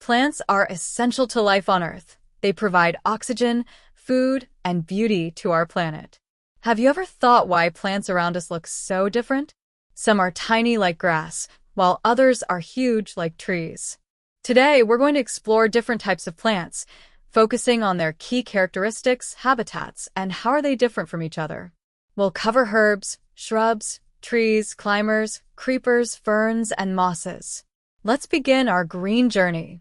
Plants are essential to life on Earth. They provide oxygen, food, and beauty to our planet. Have you ever thought why plants around us look so different? Some are tiny like grass, while others are huge like trees. Today, we're going to explore different types of plants, focusing on their key characteristics, habitats, and how are they different from each other. We'll cover herbs, shrubs, trees, climbers, creepers, ferns, and mosses. Let's begin our green journey.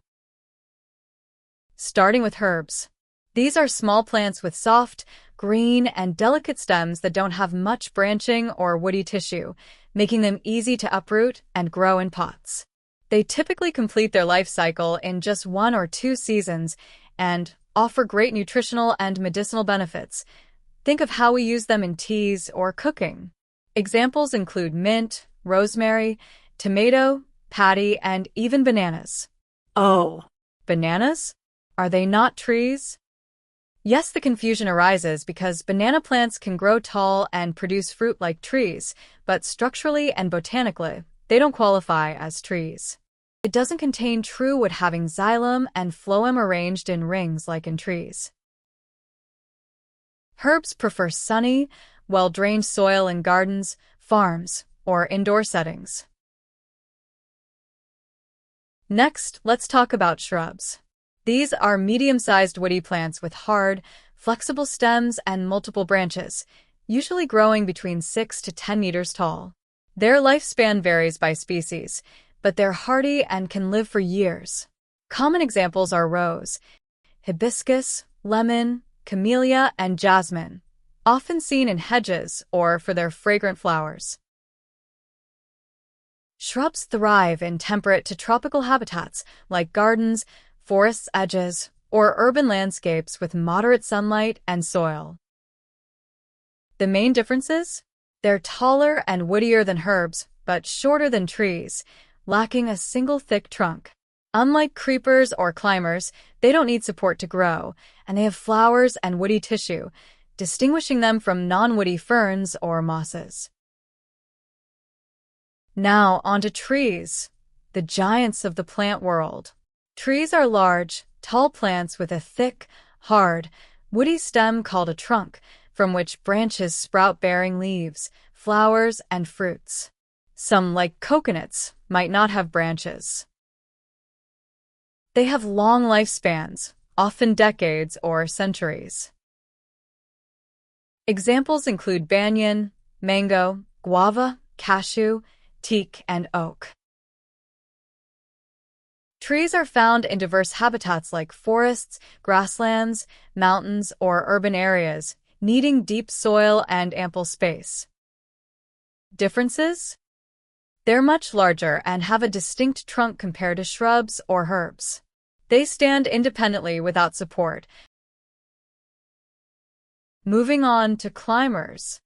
Starting with herbs. These are small plants with soft, green, and delicate stems that don't have much branching or woody tissue, making them easy to uproot and grow in pots. They typically complete their life cycle in just 1 or 2 seasons and offer great nutritional and medicinal benefits. Think of how we use them in teas or cooking. Examples include mint, rosemary, tomato, patty, and even bananas. Oh, bananas? Are they not trees? Yes, the confusion arises because banana plants can grow tall and produce fruit like trees, but structurally and botanically, they don't qualify as trees. It doesn't contain true wood, having xylem and phloem arranged in rings like in trees. Herbs prefer sunny, well-drained soil in gardens, farms, or indoor settings. Next, let's talk about shrubs. These are medium-sized woody plants with hard, flexible stems and multiple branches, usually growing between 6 to 10 meters tall. Their lifespan varies by species, but they're hardy and can live for years. Common examples are rose, hibiscus, lemon, camellia, and jasmine, often seen in hedges or for their fragrant flowers. Shrubs thrive in temperate to tropical habitats like gardens, forests' edges, or urban landscapes with moderate sunlight and soil. The main differences? They're taller and woodier than herbs, but shorter than trees, lacking a single thick trunk. Unlike creepers or climbers, they don't need support to grow, and they have flowers and woody tissue, distinguishing them from non-woody ferns or mosses. Now onto trees, the giants of the plant world. Trees are large, tall plants with a thick, hard, woody stem called a trunk, from which branches sprout bearing leaves, flowers, and fruits. Some, like coconuts, might not have branches. They have long lifespans, often decades or centuries. Examples include banyan, mango, guava, cashew, teak, and oak. Trees are found in diverse habitats like forests, grasslands, mountains, or urban areas, needing deep soil and ample space. Differences? They're much larger and have a distinct trunk compared to shrubs or herbs. They stand independently without support. Moving on to climbers.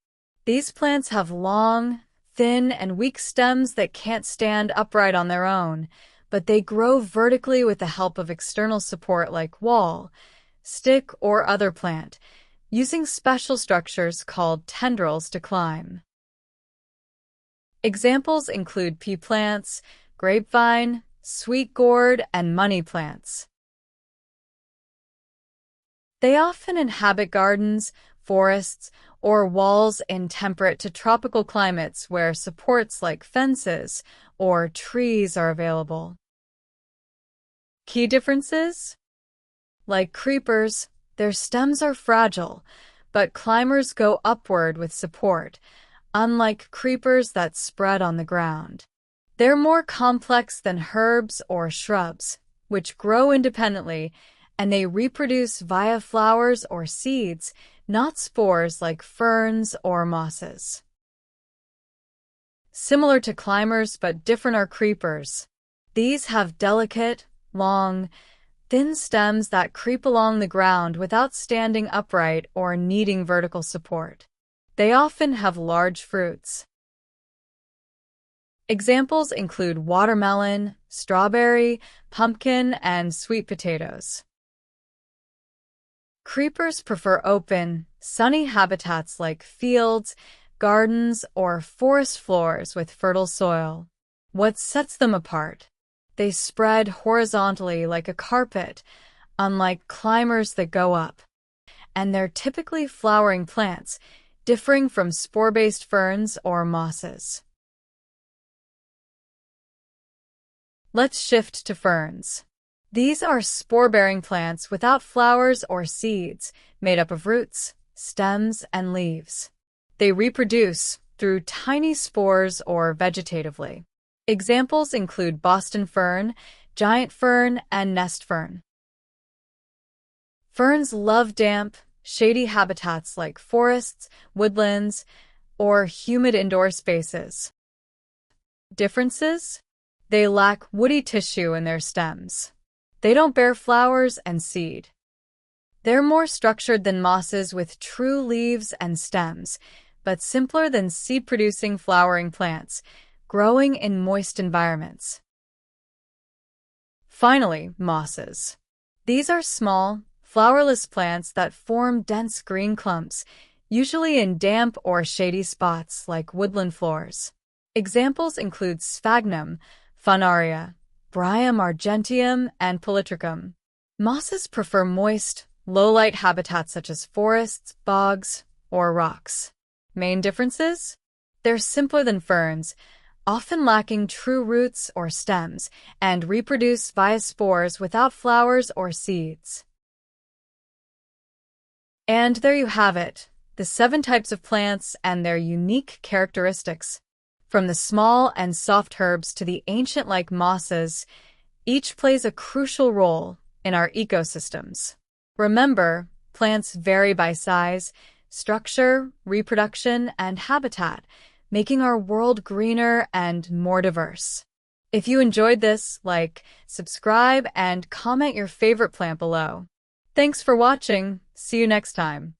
These plants have long, thin, and weak stems that can't stand upright on their own, but they grow vertically with the help of external support like wall, stick, or other plant, using special structures called tendrils to climb. Examples include pea plants, grapevine, sweet gourd, and money plants. They often inhabit gardens, forests, or walls in temperate to tropical climates where supports like fences or trees are available. Key differences? Like creepers, their stems are fragile, but climbers go upward with support, unlike creepers that spread on the ground. They're more complex than herbs or shrubs, which grow independently, and they reproduce via flowers or seeds, not spores like ferns or mosses. Similar to climbers but different are creepers. These have delicate, long, thin stems that creep along the ground without standing upright or needing vertical support. They often have large fruits. Examples include watermelon, strawberry, pumpkin, and sweet potatoes. Creepers prefer open, sunny habitats like fields, gardens, or forest floors with fertile soil. What sets them apart? They spread horizontally like a carpet, unlike climbers that go up. And they're typically flowering plants, differing from spore-based ferns or mosses. Let's shift to ferns. These are spore-bearing plants without flowers or seeds, made up of roots, stems, and leaves. They reproduce through tiny spores or vegetatively. Examples include Boston fern, giant fern, and nest fern. Ferns love damp, shady habitats like forests, woodlands, or humid indoor spaces. Differences? They lack woody tissue in their stems. They don't bear flowers and seed. They're more structured than mosses with true leaves and stems, but simpler than seed-producing flowering plants, growing in moist environments. Finally, mosses. These are small, flowerless plants that form dense green clumps, usually in damp or shady spots like woodland floors. Examples include sphagnum, funaria, Bryum argenteum, and polytrichum. Mosses prefer moist, low-light habitats such as forests, bogs, or rocks. Main differences? They're simpler than ferns, often lacking true roots or stems, and reproduce via spores without flowers or seeds. And there you have it, the 7 types of plants and their unique characteristics. From the small and soft herbs to the ancient-like mosses, each plays a crucial role in our ecosystems. Remember, plants vary by size, structure, reproduction, and habitat, making our world greener and more diverse. If you enjoyed this, subscribe, and comment your favorite plant below. Thanks for watching. See you next time.